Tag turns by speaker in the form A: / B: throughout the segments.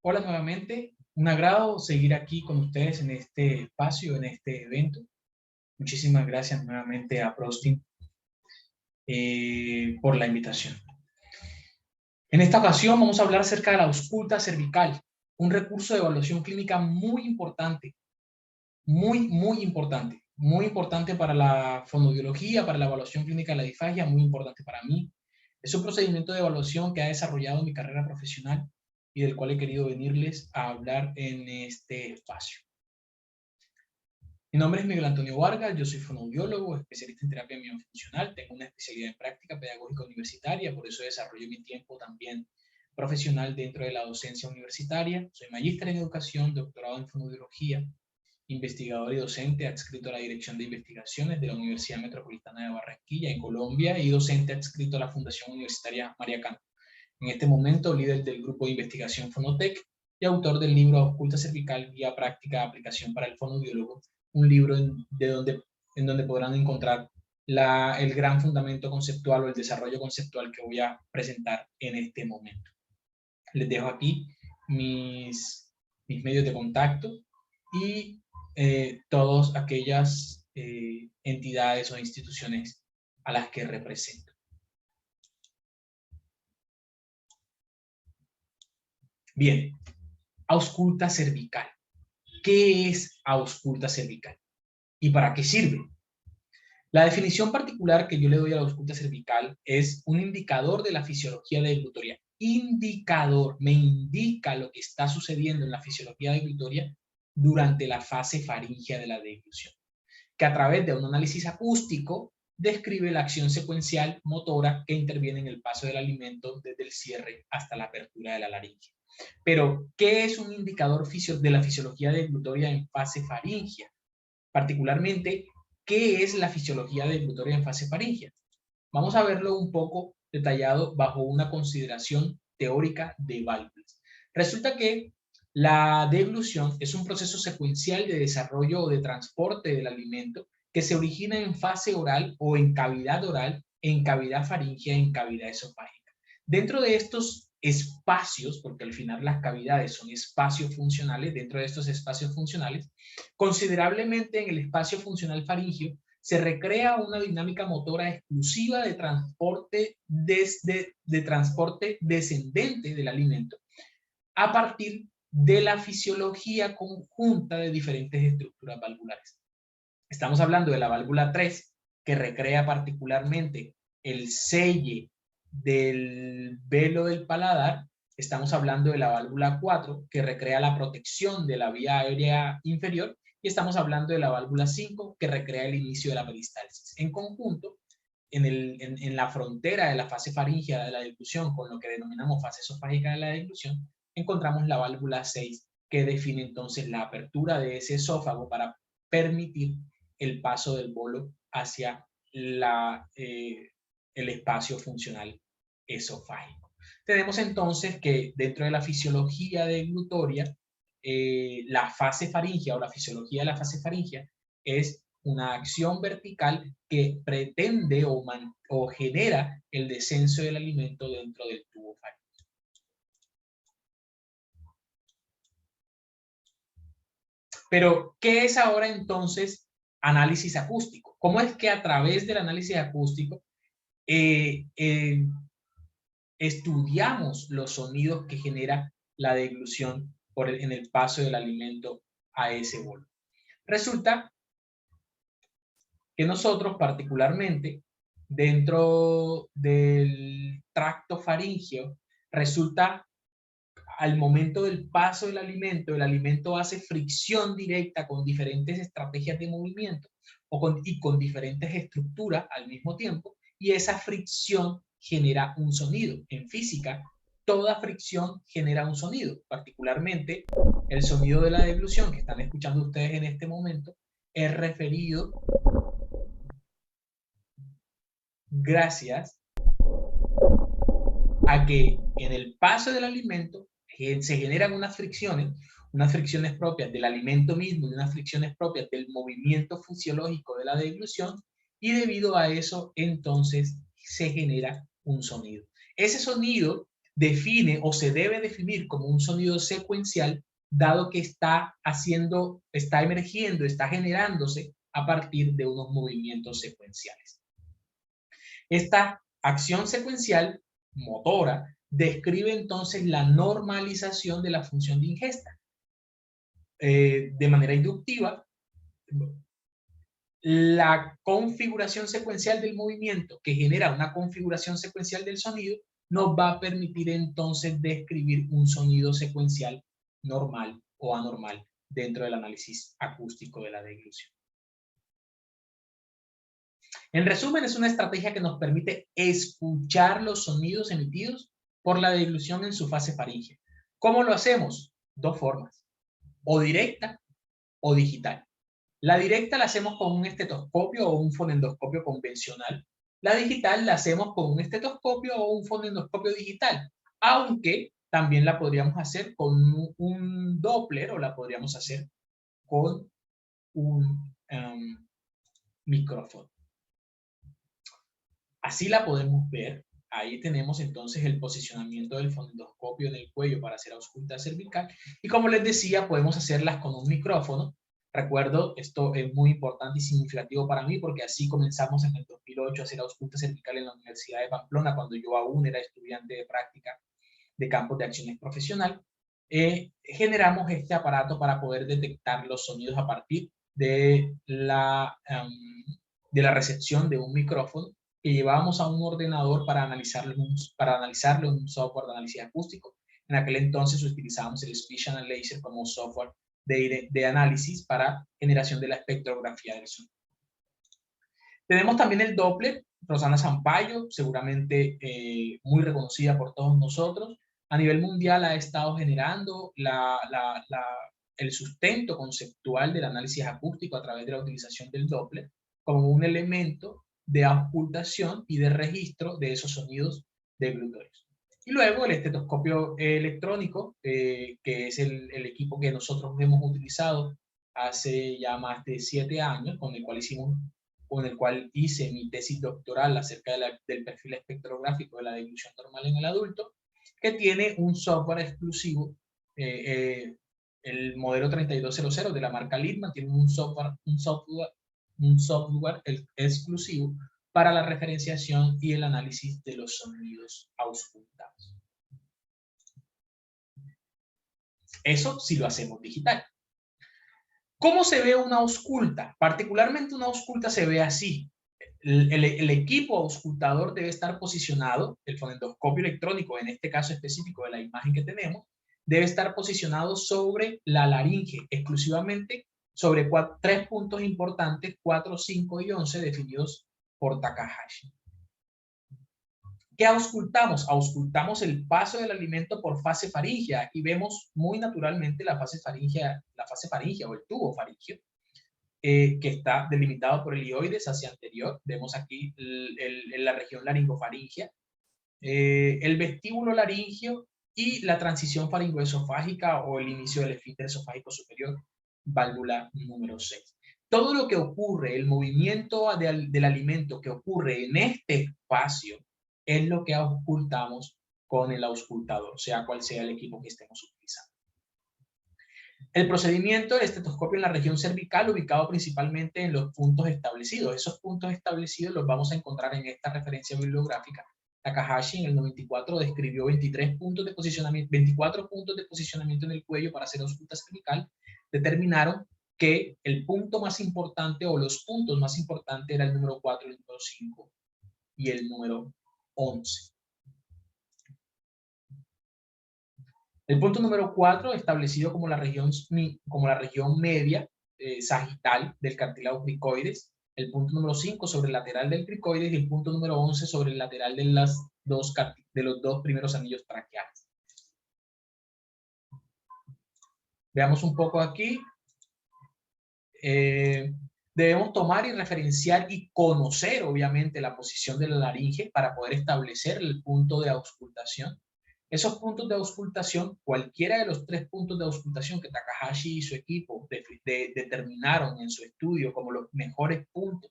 A: Hola nuevamente, un agrado seguir aquí con ustedes en este espacio, en este evento. Muchísimas gracias nuevamente a Prostin por la invitación. En esta ocasión vamos a hablar acerca de la ausculta cervical, un recurso de evaluación clínica muy importante para la fonoaudiología, para la evaluación clínica de la disfagia, muy importante para mí. Es un procedimiento de evaluación que ha desarrollado mi carrera profesional y del cual he querido venirles a hablar en este espacio. Mi nombre es Miguel Antonio Vargas, yo soy fonoaudiólogo, especialista en terapia miofuncional, tengo una especialidad en práctica pedagógica universitaria, por eso desarrollo mi tiempo también profesional dentro de la docencia universitaria. Soy magíster en educación, doctorado en fonoaudiología, investigador y docente adscrito a la Dirección de Investigaciones de la Universidad Metropolitana de Barranquilla en Colombia y docente adscrito a la Fundación Universitaria María Cano. En este momento, líder del grupo de investigación Fonotec y autor del libro Ausculta Cervical, Guía Práctica de Aplicación para el Fonoaudiólogo, un libro en donde podrán encontrar el gran fundamento conceptual o el desarrollo conceptual que voy a presentar en este momento. Les dejo aquí mis medios de contacto y todas aquellas entidades o instituciones a las que represento. Bien, ausculta cervical. ¿Qué es ausculta cervical? ¿Y para qué sirve? La definición particular que yo le doy a la ausculta cervical es un indicador de la fisiología deglutoria. Indicador, me indica lo que está sucediendo en la fisiología deglutoria durante la fase faríngea de la deglución, que a través de un análisis acústico describe la acción secuencial motora que interviene en el paso del alimento desde el cierre hasta la apertura de la laringe. Pero, ¿qué es un indicador de la fisiología deglutoria en fase faríngea? Particularmente, ¿qué es la fisiología deglutoria en fase faríngea? Vamos a verlo un poco detallado bajo una consideración teórica de válvulas. Resulta que la deglución es un proceso secuencial de desarrollo o de transporte del alimento que se origina en fase oral o en cavidad faríngea, en cavidad esofágica. Dentro de estos espacios, porque al final las cavidades son espacios funcionales, dentro de estos espacios funcionales, considerablemente en el espacio funcional faríngeo se recrea una dinámica motora exclusiva de transporte, transporte descendente del alimento a partir de la fisiología conjunta de diferentes estructuras valvulares. Estamos hablando de la válvula 3, que recrea particularmente el selle del velo del paladar. Estamos hablando de la válvula 4, que recrea la protección de la vía aérea inferior. Y estamos hablando de la válvula 5, que recrea el inicio de la peristalsis. En conjunto, en la frontera de la fase faríngea de la deglución con lo que denominamos fase esofágica de la deglución, encontramos la válvula 6, que define entonces la apertura de ese esófago para permitir el paso del bolo hacia el espacio funcional esofágico. Tenemos entonces que dentro de la fisiología deglutoria, la fase faríngea o la fisiología de la fase faríngea es una acción vertical que pretende o genera el descenso del alimento dentro del tubo faríngeo. Pero, ¿qué es ahora entonces análisis acústico? ¿Cómo es que a través del análisis acústico estudiamos los sonidos que genera la deglución en el paso del alimento a ese bolo? Resulta que nosotros particularmente dentro del tracto faríngeo resulta al momento del paso del alimento, el alimento hace fricción directa con diferentes estrategias de movimiento y con diferentes estructuras al mismo tiempo, y esa fricción genera un sonido. En física, toda fricción genera un sonido, particularmente el sonido de la deglución que están escuchando ustedes en este momento es referido gracias a que en el paso del alimento se generan unas fricciones propias del alimento mismo y unas fricciones propias del movimiento fisiológico de la deglución, y debido a eso entonces se genera un sonido. Ese sonido define o se debe definir como un sonido secuencial, dado que está emergiendo, está generándose a partir de unos movimientos secuenciales. Esta acción secuencial motora describe entonces la normalización de la función de ingesta. De manera inductiva, la configuración secuencial del movimiento que genera una configuración secuencial del sonido nos va a permitir entonces describir un sonido secuencial normal o anormal dentro del análisis acústico de la deglución. En resumen, es una estrategia que nos permite escuchar los sonidos emitidos por la deglución en su fase faríngea. ¿Cómo lo hacemos? Dos formas, o directa o digital. La directa la hacemos con un estetoscopio o un fonendoscopio convencional. La digital la hacemos con un estetoscopio o un fonendoscopio digital, aunque también la podríamos hacer con un Doppler o la podríamos hacer con un micrófono. Así la podemos ver. Ahí tenemos entonces el posicionamiento del fonendoscopio en el cuello para hacer ausculta cervical. Y como les decía, podemos hacerlas con un micrófono. Recuerdo, esto es muy importante y significativo para mí porque así comenzamos en el 2008 a hacer ausculta cervical en la Universidad de Pamplona, cuando yo aún era estudiante de práctica de campos de acciones profesional. Generamos este aparato para poder detectar los sonidos a partir de la recepción de un micrófono que llevábamos a un ordenador para analizarlo en un software de análisis acústico. En aquel entonces utilizábamos el Speech Analyzer como software de análisis para generación de la espectrografía del sonido. Tenemos también el Doppler, Rosana Sampaio, seguramente muy reconocida por todos nosotros. A nivel mundial ha estado generando el sustento conceptual del análisis acústico a través de la utilización del Doppler como un elemento de auscultación y de registro de esos sonidos deglutorios. Y luego el estetoscopio electrónico, que es el equipo que nosotros hemos utilizado hace ya más de 7 años, con el cual hice mi tesis doctoral acerca del perfil espectrográfico de la deglución normal en el adulto, que tiene un software exclusivo, el modelo 3200 de la marca Littmann, tiene un software exclusivo para la referenciación y el análisis de los sonidos auscultados. Eso sí lo hacemos digital. ¿Cómo se ve una ausculta? Particularmente una ausculta se ve así. El equipo auscultador debe estar posicionado, el fonendoscopio electrónico, en este caso específico de la imagen que tenemos, debe estar posicionado sobre la laringe, exclusivamente sobre 3 puntos importantes, 4, 5 y 11, definidos por Takahashi. ¿Qué auscultamos? Auscultamos el paso del alimento por fase faríngea y vemos muy naturalmente la fase faríngea o el tubo faríngeo, que está delimitado por el hioides hacia anterior. Vemos aquí la región laringofaríngea, el vestíbulo laringio y la transición faringoesofágica o el inicio del esfínter esofágico superior, válvula número 6. Todo lo que ocurre, el movimiento del alimento que ocurre en este espacio, es lo que auscultamos con el auscultador, sea cual sea el equipo que estemos utilizando. El procedimiento del estetoscopio en la región cervical, ubicado principalmente en los puntos establecidos. Esos puntos establecidos los vamos a encontrar en esta referencia bibliográfica. Takahashi en el 94 describió 24 puntos de posicionamiento en el cuello para hacer ausculta cervical. Determinaron que el punto más importante o los puntos más importantes era el número 4, el número 5 y el número 11. El punto número 4, establecido como la región media sagital del cartílago cricoides. El punto número 5 sobre el lateral del cricoides y el punto número 11 sobre el lateral de los dos primeros anillos traqueales. Veamos un poco aquí. Debemos tomar y referenciar y conocer, obviamente, la posición de la laringe para poder establecer el punto de auscultación. Esos puntos de auscultación, cualquiera de los 3 puntos de auscultación que Takahashi y su equipo determinaron en su estudio como los mejores puntos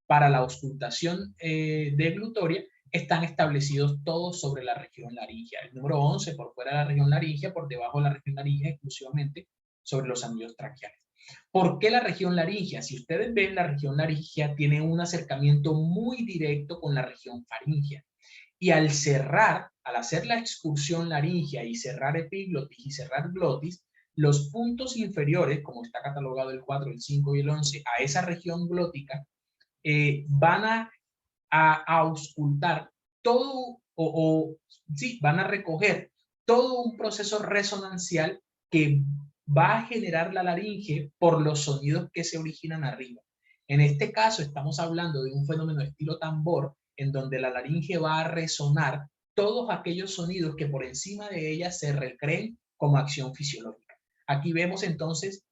A: para la auscultación deglutoria, están establecidos todos sobre la región laringea. El número 11 por fuera de la región laringea, por debajo de la región laringea exclusivamente sobre los anillos traqueales. ¿Por qué la región laringea? Si ustedes ven, la región laringea tiene un acercamiento muy directo con la región faríngea. Y al cerrar, al hacer la excursión laringea y cerrar epiglotis y cerrar glotis, los puntos inferiores, como está catalogado el 4, el 5 y el 11, a esa región glótica, van a auscultar todo, sí, van a recoger todo un proceso resonancial que va a generar la laringe por los sonidos que se originan arriba. En este caso estamos hablando de un fenómeno de estilo tambor, en donde la laringe va a resonar todos aquellos sonidos que por encima de ella se recreen como acción fisiológica. Aquí vemos entonces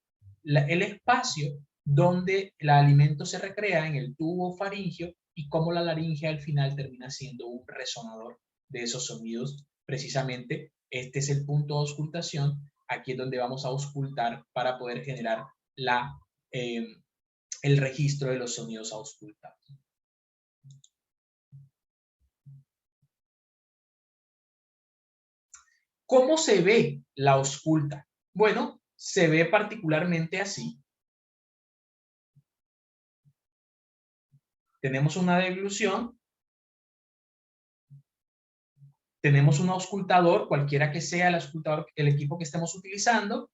A: el espacio donde el alimento se recrea en el tubo faríngeo y cómo la laringe al final termina siendo un resonador de esos sonidos. Precisamente este es el punto de auscultación. Aquí es donde vamos a auscultar para poder generar el registro de los sonidos auscultados. ¿Cómo se ve la ausculta? Bueno, se ve particularmente así. Tenemos una deglución, tenemos un auscultador, cualquiera que sea el auscultador, el equipo que estemos utilizando,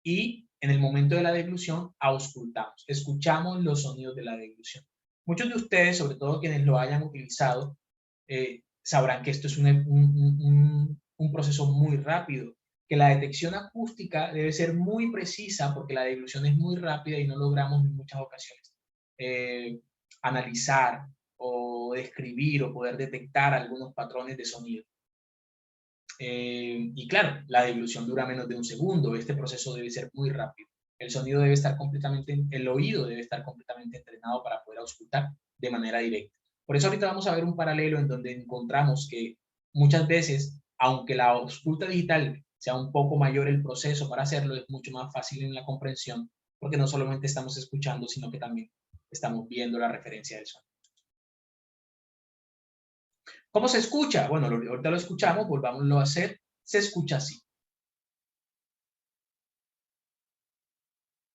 A: y en el momento de la deglución auscultamos, escuchamos los sonidos de la deglución. Muchos de ustedes, sobre todo quienes lo hayan utilizado, sabrán que esto es un proceso muy rápido, que la detección acústica debe ser muy precisa porque la deglución es muy rápida y no logramos en muchas ocasiones analizar o describir o poder detectar algunos patrones de sonido. Y claro, la deglución dura menos de un segundo, este proceso debe ser muy rápido. El sonido debe estar completamente, el oído debe estar completamente entrenado para poder auscultar de manera directa. Por eso ahorita vamos a ver un paralelo en donde encontramos que muchas veces, aunque la ausculta digital sea un poco mayor el proceso para hacerlo, es mucho más fácil en la comprensión, porque no solamente estamos escuchando, sino que también estamos viendo la referencia del sonido. ¿Cómo se escucha? Bueno, ahorita lo escuchamos, volvámoslo a hacer. Se escucha así.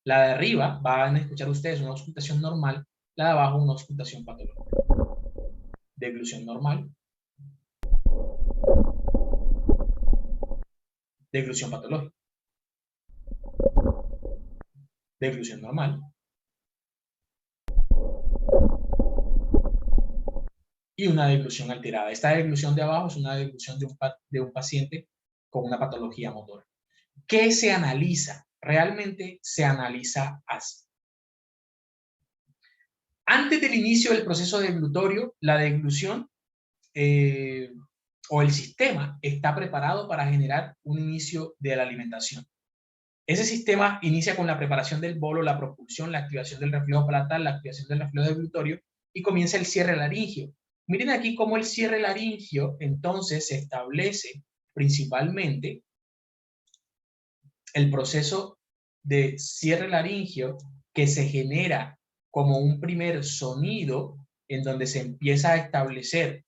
A: La de arriba van a escuchar ustedes una auscultación normal, la de abajo una auscultación patológica. Deglución normal, deglución patológica, deglución normal y una deglución alterada. Esta deglución de abajo es una deglución de un paciente con una patología motora. ¿Qué se analiza? Realmente se analiza así. Antes del inicio del proceso deglutorio, la deglución o el sistema está preparado para generar un inicio de la alimentación. Ese sistema inicia con la preparación del bolo, la propulsión, la activación del reflejo palatal, la activación del reflejo deglutorio y comienza el cierre laringio. Miren aquí cómo el cierre laringio entonces se establece principalmente el proceso de cierre laringio que se genera como un primer sonido en donde se empieza a establecer,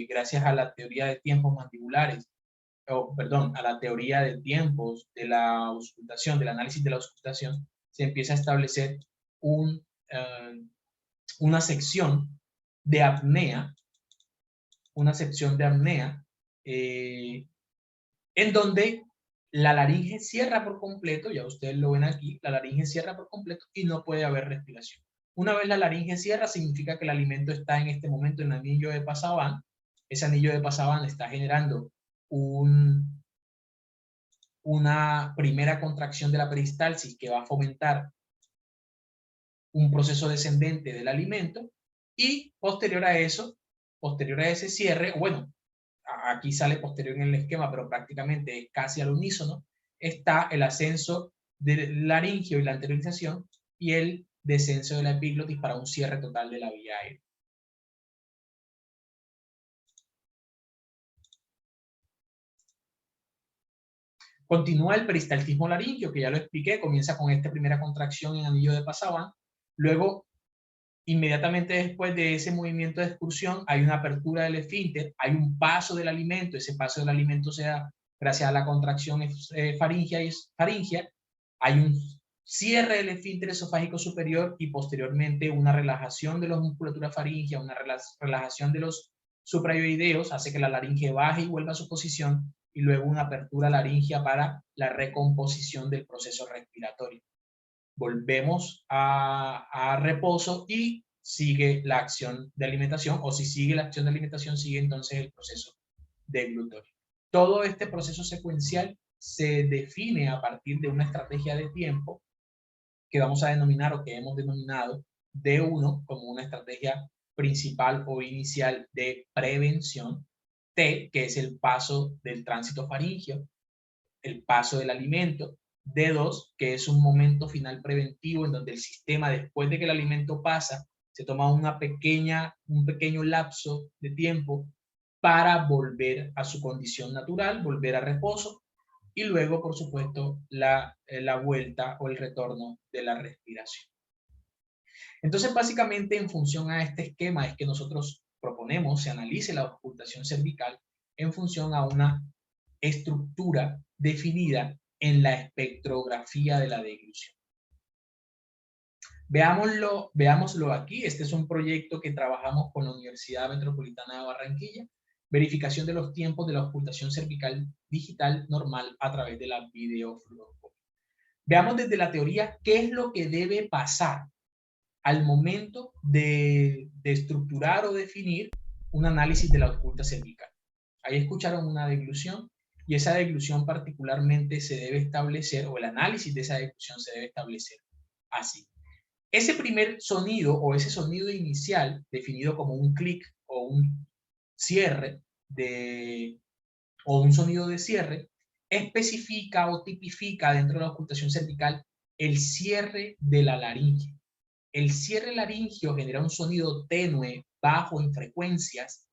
A: gracias a la teoría de tiempos mandibulares, a la teoría de tiempos de la auscultación, del análisis de la auscultación, se empieza a establecer una sección de apnea, en donde la laringe cierra por completo, ya ustedes lo ven aquí, la laringe cierra por completo y no puede haber respiración. Una vez la laringe cierra, significa que el alimento está en este momento en el anillo de Passavant. Ese anillo de Passavant está generando una primera contracción de la peristalsis que va a fomentar un proceso descendente del alimento y posterior a eso, posterior a ese cierre, bueno, aquí sale posterior en el esquema, pero prácticamente es casi al unísono, está el ascenso del laringio y la anteriorización y el descenso de la epiglotis para un cierre total de la vía aérea. Continúa el peristaltismo laringio, que ya lo expliqué, comienza con esta primera contracción en anillo de Passavant, luego Inmediatamente después de ese movimiento de excursión hay una apertura del esfínter, hay un paso del alimento, ese paso del alimento se da gracias a la contracción faríngea, hay un cierre del esfínter esofágico superior y posteriormente una relajación de la musculatura faríngea, una relajación de los suprayoideos, hace que la laringe baje y vuelva a su posición, y luego una apertura laringea para la recomposición del proceso respiratorio. Volvemos a reposo y sigue la acción de alimentación, o si sigue la acción de alimentación, sigue entonces el proceso deglutorio. Todo este proceso secuencial se define a partir de una estrategia de tiempo que vamos a denominar, o que hemos denominado D1, como una estrategia principal o inicial de prevención, T, que es el paso del tránsito faríngeo, el paso del alimento, D2, que es un momento final preventivo en donde el sistema, después de que el alimento pasa, se toma un pequeño lapso de tiempo para volver a su condición natural, volver a reposo, y luego, por supuesto, la vuelta o el retorno de la respiración. Entonces, básicamente, en función a este esquema es que nosotros proponemos se analice la auscultación cervical en función a una estructura definida en la espectrografía de la deglución. Veámoslo aquí. Este es un proyecto que trabajamos con la Universidad Metropolitana de Barranquilla, verificación de los tiempos de la auscultación cervical digital normal a través de la videofluoroscopia. Veamos desde la teoría qué es lo que debe pasar al momento de estructurar o definir un análisis de la ausculta cervical. Ahí escucharon una deglución, y esa deglución particularmente se debe establecer, o el análisis de esa deglución se debe establecer así. Ese primer sonido, o ese sonido inicial, definido como un clic o un cierre, o un sonido de cierre, especifica o tipifica dentro de la auscultación cervical el cierre de la laringe. El cierre laringio genera un sonido tenue, bajo en frecuencias,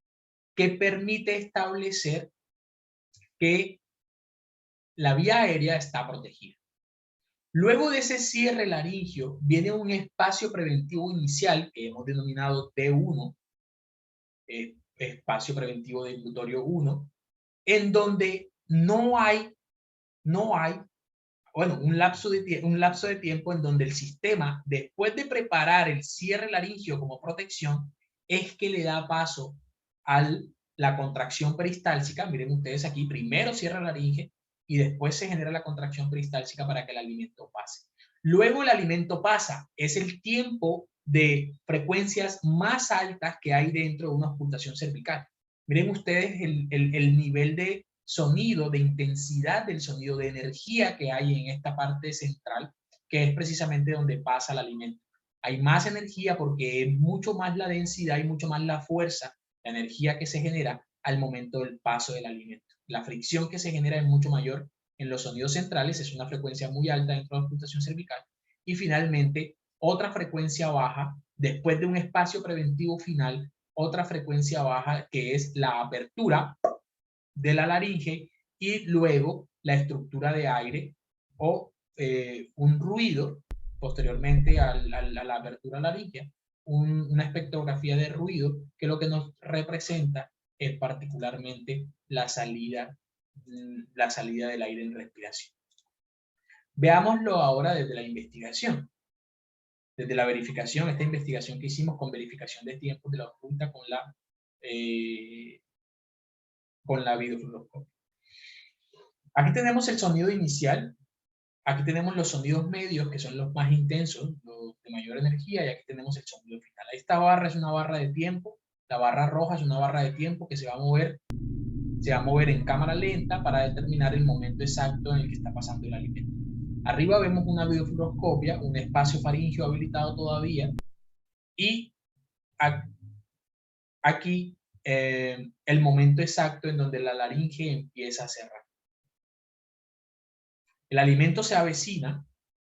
A: que permite establecer que la vía aérea está protegida. Luego de ese cierre laringio viene un espacio preventivo inicial que hemos denominado T1, espacio preventivo deglutorio 1, en donde no hay un lapso de tiempo en donde el sistema, después de preparar el cierre laringio como protección, es que le da paso a la contracción peristáltica. Miren ustedes aquí, primero cierra laringe y después se genera la contracción peristáltica para que el alimento pase. Luego el alimento pasa, es el tiempo de frecuencias más altas que hay dentro de una auscultación cervical. Miren ustedes el nivel de sonido, de intensidad del sonido, de energía que hay en esta parte central, que es precisamente donde pasa el alimento. Hay más energía porque es mucho más la densidad y mucho más la fuerza, la energía que se genera al momento del paso del alimento. La fricción que se genera es mucho mayor en los sonidos centrales, es una frecuencia muy alta dentro de la auscultación cervical. Y finalmente, otra frecuencia baja, después de un espacio preventivo final, otra frecuencia baja que es la apertura de la laringe, y luego la estructura de aire o un ruido posteriormente a la apertura laríngea, una espectrografía de ruido que lo que nos representa es particularmente la salida del aire en respiración. Veámoslo ahora desde la investigación. Desde la verificación, esta investigación que hicimos con verificación de tiempos de la ausculta con la videofluoroscopia. Aquí tenemos el sonido inicial, aquí tenemos los sonidos medios, que son los más intensos, los de mayor energía, y aquí tenemos el sonido final. Esta barra es una barra de tiempo, la barra roja es una barra de tiempo que se va a mover en cámara lenta para determinar el momento exacto en el que está pasando el alimento. Arriba vemos una videofluoroscopia, un espacio faríngeo habilitado todavía, y aquí el momento exacto en donde la laringe empieza a cerrar. El alimento se avecina.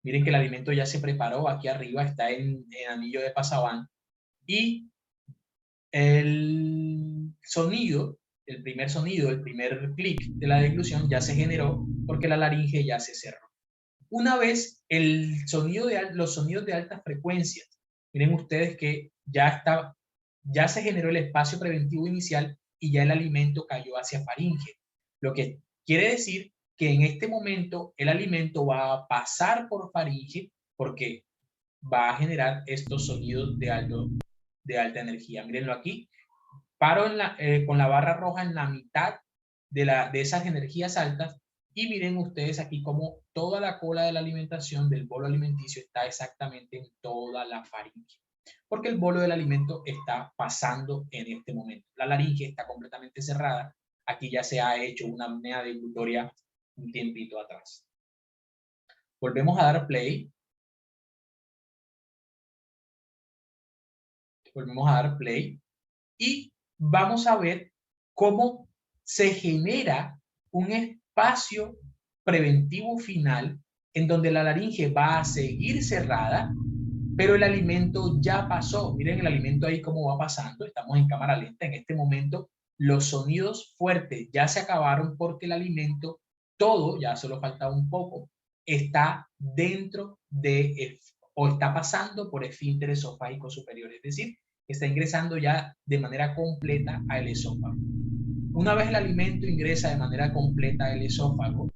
A: Miren que el alimento ya se preparó, aquí arriba está en anillo de Pasabán, y el sonido, el primer clic de la deglución ya se generó porque la laringe ya se cerró. Una vez los sonidos de altas frecuencias Miren ustedes que ya se generó el espacio preventivo inicial y ya el alimento cayó hacia faringe. Lo que quiere decir que en este momento el alimento va a pasar por faringe porque va a generar estos sonidos de alta energía. Mírenlo aquí. Paro con la barra roja en la mitad de esas energías altas y miren ustedes aquí como toda la cola de la alimentación del bolo alimenticio está exactamente en toda la faringe. Porque el bolo del alimento está pasando en este momento. La laringe está completamente cerrada. Aquí ya se ha hecho una apnea deglutoria un tiempito atrás. Volvemos a dar play. Volvemos a dar play. Y vamos a ver cómo se genera un espacio preventivo final en donde la laringe va a seguir cerrada, pero el alimento ya pasó. Miren el alimento ahí cómo va pasando. Estamos en cámara lenta. En este momento los sonidos fuertes ya se acabaron porque el alimento, todo, ya solo falta un poco, está dentro de o está pasando por esfínter esofágico superior. Es decir, está ingresando ya de manera completa al esófago. Una vez el alimento ingresa de manera completa al esófago,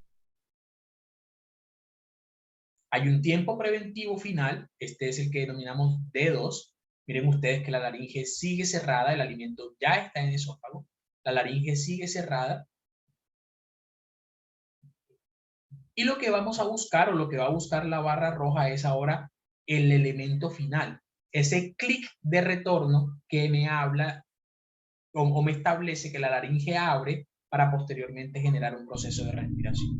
A: hay un tiempo preventivo final, este es el que denominamos D2. Miren ustedes que la laringe sigue cerrada, el alimento ya está en el esófago, la laringe sigue cerrada. Y lo que vamos a buscar, o lo que va a buscar la barra roja, es ahora el elemento final. Ese clic de retorno que me habla o me establece que la laringe abre para posteriormente generar un proceso de respiración.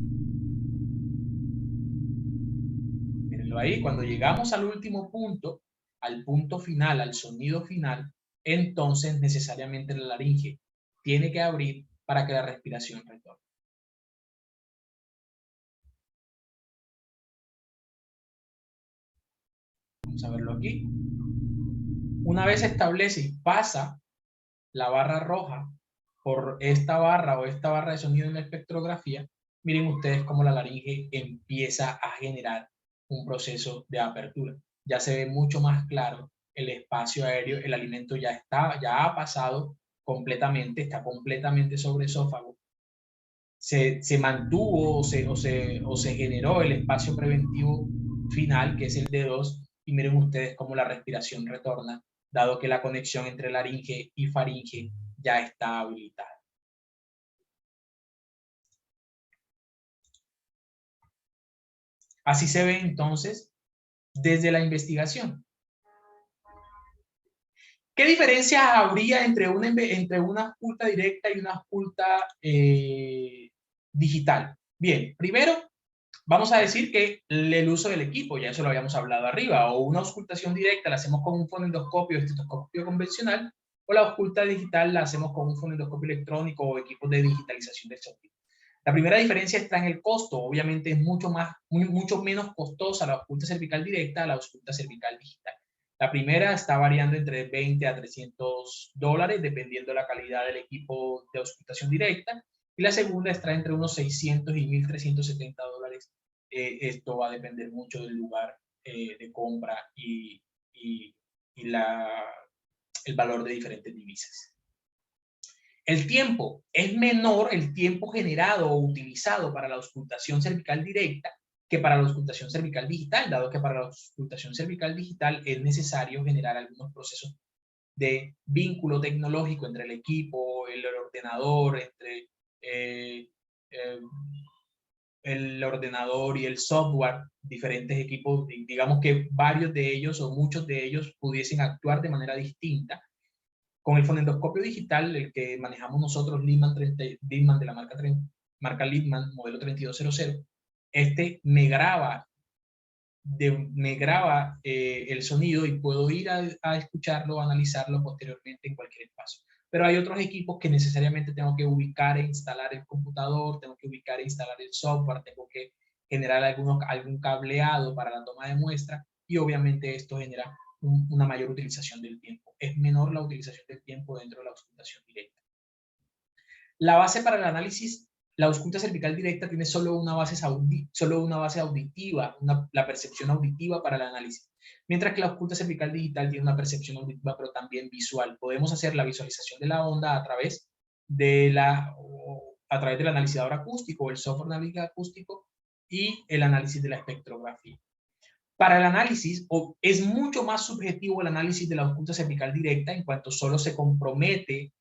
A: Mírenlo ahí, cuando llegamos al último punto, al punto final, al sonido final, entonces necesariamente la laringe tiene que abrir para que la respiración retorne. Vamos a verlo aquí. Una vez se establece y pasa la barra roja por esta barra o esta barra de sonido en la espectrografía, miren ustedes cómo la laringe empieza a generar un proceso de apertura. Ya se ve mucho más claro el espacio aéreo, el alimento ya ha pasado completamente, está completamente sobre esófago. Se mantuvo o se generó el espacio preventivo final, que es el D2, y miren ustedes cómo la respiración retorna, dado que la conexión entre laringe y faringe ya está habilitada. Así se ve entonces desde la investigación. ¿Qué diferencia habría entre una ausculta directa y una ausculta digital? Bien, primero vamos a decir que el uso del equipo, ya eso lo habíamos hablado arriba, o una auscultación directa la hacemos con un fonendoscopio o estetoscopio convencional, o la ausculta digital la hacemos con un fonendoscopio electrónico o equipos de digitalización del sonido. La primera diferencia está en el costo. Obviamente es mucho menos costosa la ausculta cervical directa a la ausculta cervical digital. La primera está variando entre 20 a $300 dependiendo de la calidad del equipo de auscultación directa, y la segunda está entre unos 600 y $1,370. Esto va a depender mucho del lugar de compra y el valor de diferentes divisas. El tiempo es menor, el tiempo generado o utilizado para la auscultación cervical directa que para la auscultación cervical digital, dado que para la auscultación cervical digital es necesario generar algunos procesos de vínculo tecnológico entre el equipo, el ordenador, entre el ordenador y el software, diferentes equipos, digamos que varios de ellos o muchos de ellos pudiesen actuar de manera distinta. Con el fonendoscopio digital, el que manejamos nosotros, Liebmann de la marca Liebmann, modelo 3200, este me graba el sonido y puedo ir a escucharlo, a analizarlo posteriormente en cualquier espacio. Pero hay otros equipos que necesariamente tengo que ubicar e instalar el computador, tengo que ubicar e instalar el software, tengo que generar algún cableado para la toma de muestra, y obviamente esto genera una mayor utilización del tiempo. Es menor la utilización del tiempo dentro de la auscultación directa. La base para el análisis La ausculta cervical directa tiene solo una base auditiva, la percepción auditiva para el análisis, mientras que la ausculta cervical digital tiene una percepción auditiva, pero también visual. Podemos hacer la visualización de la onda a través del analizador acústico, el software navegador acústico y el análisis de la espectrografía. Para el análisis, es mucho más subjetivo el análisis de la ausculta cervical directa en cuanto solo se compromete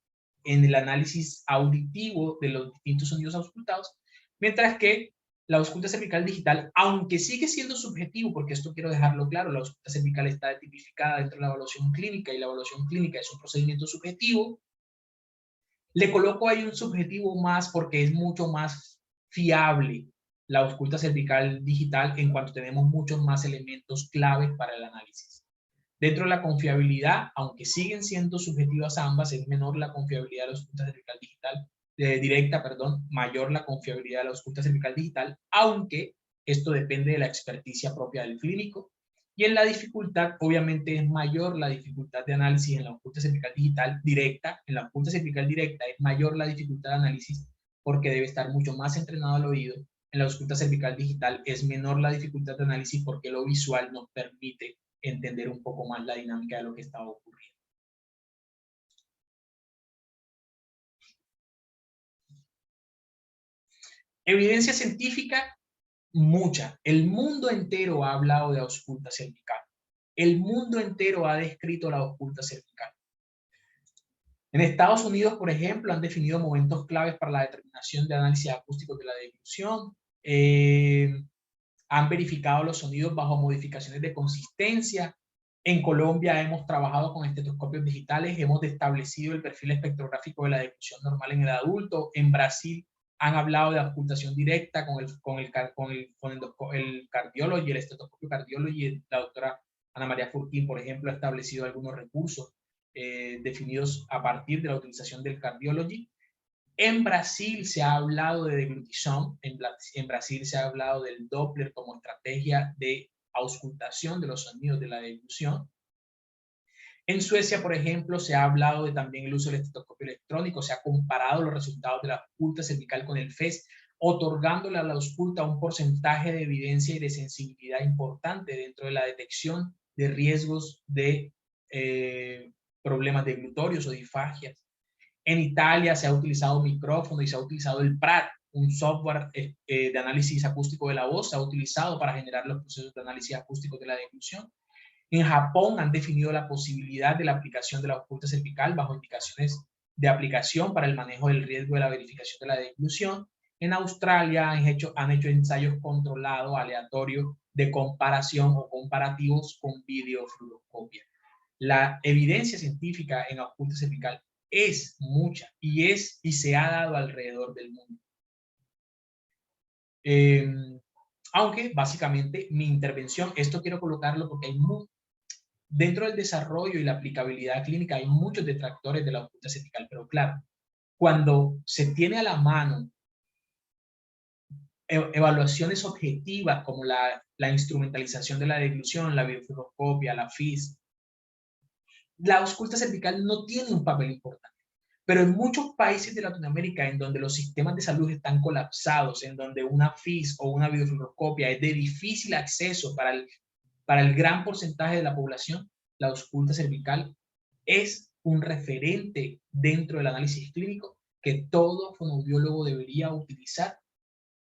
A: en el análisis auditivo de los distintos sonidos auscultados, mientras que la ausculta cervical digital, aunque sigue siendo subjetivo, porque esto quiero dejarlo claro, la ausculta cervical está tipificada dentro de la evaluación clínica y la evaluación clínica es un procedimiento subjetivo, le coloco ahí un subjetivo más porque es mucho más fiable la ausculta cervical digital en cuanto tenemos muchos más elementos claves para el análisis. Dentro de la confiabilidad, aunque siguen siendo subjetivas ambas, es menor la confiabilidad de la ausculta cervical directa, mayor la confiabilidad de la ausculta cervical digital, aunque esto depende de la experticia propia del clínico. Y en la dificultad, obviamente es mayor la dificultad de análisis en la ausculta cervical digital directa. En la ausculta cervical directa es mayor la dificultad de análisis porque debe estar mucho más entrenado al oído. En la ausculta cervical digital es menor la dificultad de análisis porque lo visual nos permite entender un poco más la dinámica de lo que estaba ocurriendo. Evidencia científica, mucha. El mundo entero ha hablado de ausculta cervical. El mundo entero ha descrito la ausculta cervical. En Estados Unidos, por ejemplo, han definido momentos claves para la determinación de análisis acústicos de la deglución. Han verificado los sonidos bajo modificaciones de consistencia. En Colombia hemos trabajado con estetoscopios digitales, hemos establecido el perfil espectrográfico de la deglución normal en el adulto. En Brasil han hablado de auscultación directa con el cardiólogo y el estetoscopio cardiólogo, y la doctora Ana María Furquín, por ejemplo, ha establecido algunos recursos definidos a partir de la utilización del cardiology. En Brasil se ha hablado de deglutición, en Brasil se ha hablado del Doppler como estrategia de auscultación de los sonidos de la deglución. En Suecia, por ejemplo, se ha hablado de también el uso del estetoscopio electrónico, se ha comparado los resultados de la ausculta cervical con el FES, otorgándole a la ausculta un porcentaje de evidencia y de sensibilidad importante dentro de la detección de riesgos de problemas deglutorios o disfagias. En Italia se ha utilizado micrófono y se ha utilizado el PRAT, un software de análisis acústico de la voz, se ha utilizado para generar los procesos de análisis acústico de la deglución. En Japón han definido la posibilidad de la aplicación de la ausculta cervical bajo indicaciones de aplicación para el manejo del riesgo de la verificación de la deglución. En Australia han hecho ensayos controlados, aleatorios, de comparación o comparativos con videofluoroscopia. La evidencia científica en ausculta cervical es mucha y se ha dado alrededor del mundo. Aunque básicamente mi intervención, esto quiero colocarlo porque hay dentro del desarrollo y la aplicabilidad clínica hay muchos detractores de la ausculta cervical, pero claro, cuando se tiene a la mano evaluaciones objetivas como la instrumentalización de la deglución, la videofluoroscopia, la FIS, la ausculta cervical no tiene un papel importante. Pero en muchos países de Latinoamérica, en donde los sistemas de salud están colapsados, en donde una FIS o una videofluoroscopia es de difícil acceso para el gran porcentaje de la población, la ausculta cervical es un referente dentro del análisis clínico que todo fonoaudiólogo debería utilizar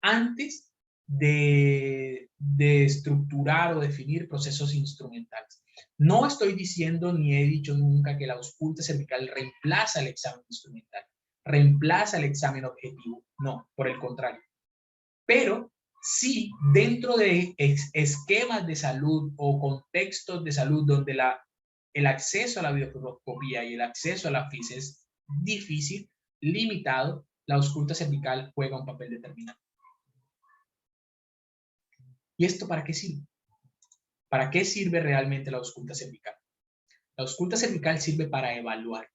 A: antes de estructurar o definir procesos instrumentales. No estoy diciendo ni he dicho nunca que la ausculta cervical reemplaza el examen instrumental, reemplaza el examen objetivo, no, por el contrario. Pero sí, dentro de esquemas de salud o contextos de salud donde el acceso a la videofluoroscopía y el acceso a la FIS es difícil, limitado, la ausculta cervical juega un papel determinante. ¿Y esto para qué sirve? ¿Para qué sirve realmente la ausculta cervical? La ausculta cervical sirve para evaluar.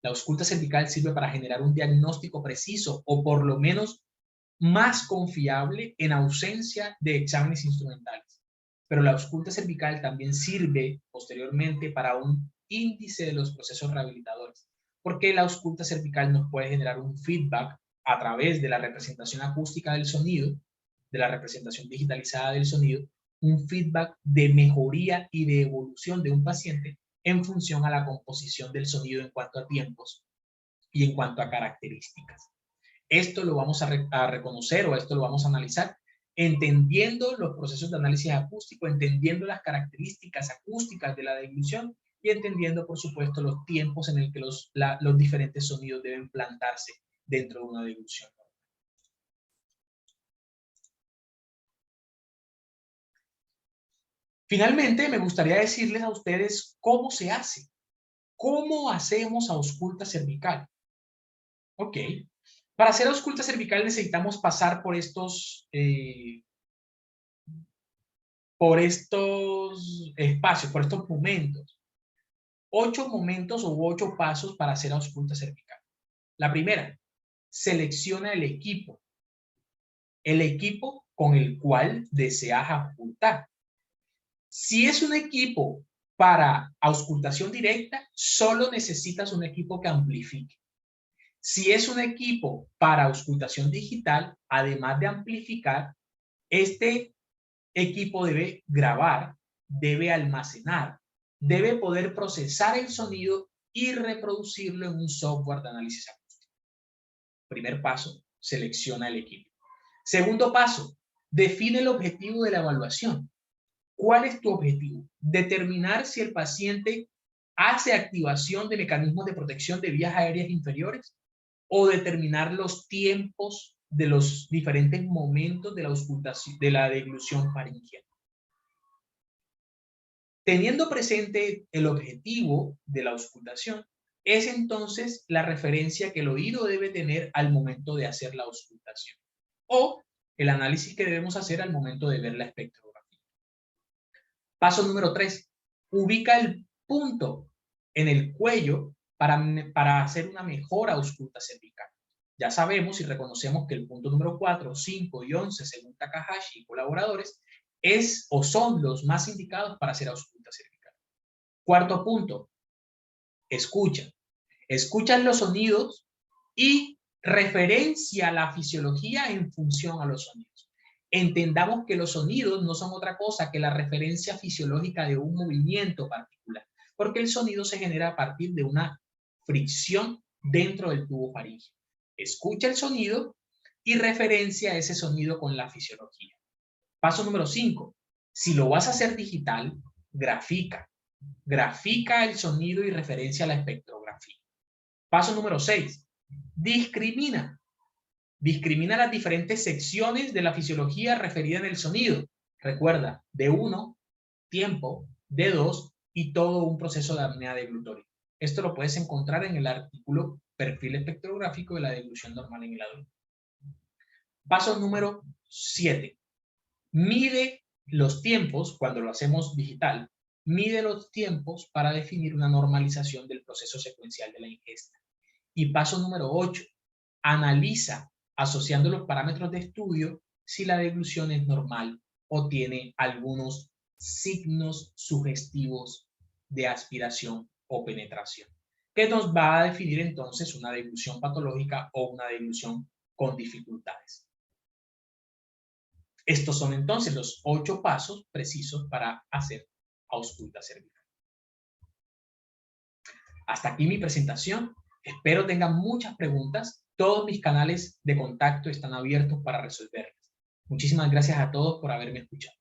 A: La ausculta cervical sirve para generar un diagnóstico preciso o por lo menos más confiable en ausencia de exámenes instrumentales. Pero la ausculta cervical también sirve posteriormente para un índice de los procesos rehabilitadores, porque la ausculta cervical nos puede generar un feedback a través de la representación acústica del sonido, de la representación digitalizada del sonido, un feedback de mejoría y de evolución de un paciente en función a la composición del sonido en cuanto a tiempos y en cuanto a características. Esto lo vamos a reconocer o esto lo vamos a analizar entendiendo los procesos de análisis acústico, entendiendo las características acústicas de la deglución y entendiendo, por supuesto, los tiempos en el que los diferentes sonidos deben plantarse dentro de una deglución. Finalmente, me gustaría decirles a ustedes cómo se hace. ¿Cómo hacemos ausculta cervical? Ok. Para hacer ausculta cervical necesitamos pasar por estos espacios, por estos momentos. 8 momentos u 8 pasos para hacer ausculta cervical. La primera, selecciona el equipo con el cual deseas auscultar. Si es un equipo para auscultación directa, solo necesitas un equipo que amplifique. Si es un equipo para auscultación digital, además de amplificar, este equipo debe grabar, debe almacenar, debe poder procesar el sonido y reproducirlo en un software de análisis acústico. Primer paso, selecciona el equipo. Segundo paso, define el objetivo de la evaluación. ¿Cuál es tu objetivo? Determinar si el paciente hace activación de mecanismos de protección de vías aéreas inferiores o determinar los tiempos de los diferentes momentos de la auscultación, de la deglución faringial. Teniendo presente el objetivo de la auscultación, es entonces la referencia que el oído debe tener al momento de hacer la auscultación o el análisis que debemos hacer al momento de ver la espectrografía. Paso número 3. Ubica el punto en el cuello para hacer una mejor ausculta cervical. Ya sabemos y reconocemos que el punto número 4, 5 y 11, según Takahashi y colaboradores, es o son los más indicados para hacer ausculta cervical. Cuarto punto, escucha. Escucha los sonidos y referencia la fisiología en función a los sonidos. Entendamos que los sonidos no son otra cosa que la referencia fisiológica de un movimiento particular, porque el sonido se genera a partir de una fricción dentro del tubo faríngeo. Escucha el sonido y referencia ese sonido con la fisiología. Paso número 5. Si lo vas a hacer digital, grafica. Grafica el sonido y referencia la espectrografía. Paso número 6. Discrimina. Discrimina las diferentes secciones de la fisiología referida en el sonido. Recuerda, D1, tiempo, D2 y todo un proceso de apnea deglutoria. Esto lo puedes encontrar en el artículo Perfil espectrográfico de la deglución normal en el adulto. Paso número 7. Mide los tiempos, cuando lo hacemos digital, mide los tiempos para definir una normalización del proceso secuencial de la ingesta. Y paso número 8. Analiza, asociando los parámetros de estudio, si la deglución es normal o tiene algunos signos sugestivos de aspiración o penetración, que nos va a definir entonces una deglución patológica o una deglución con dificultades. Estos son entonces los 8 pasos precisos para hacer ausculta cervical. Hasta aquí mi presentación. Espero tengan muchas preguntas. Todos mis canales de contacto están abiertos para resolverlas. Muchísimas gracias a todos por haberme escuchado.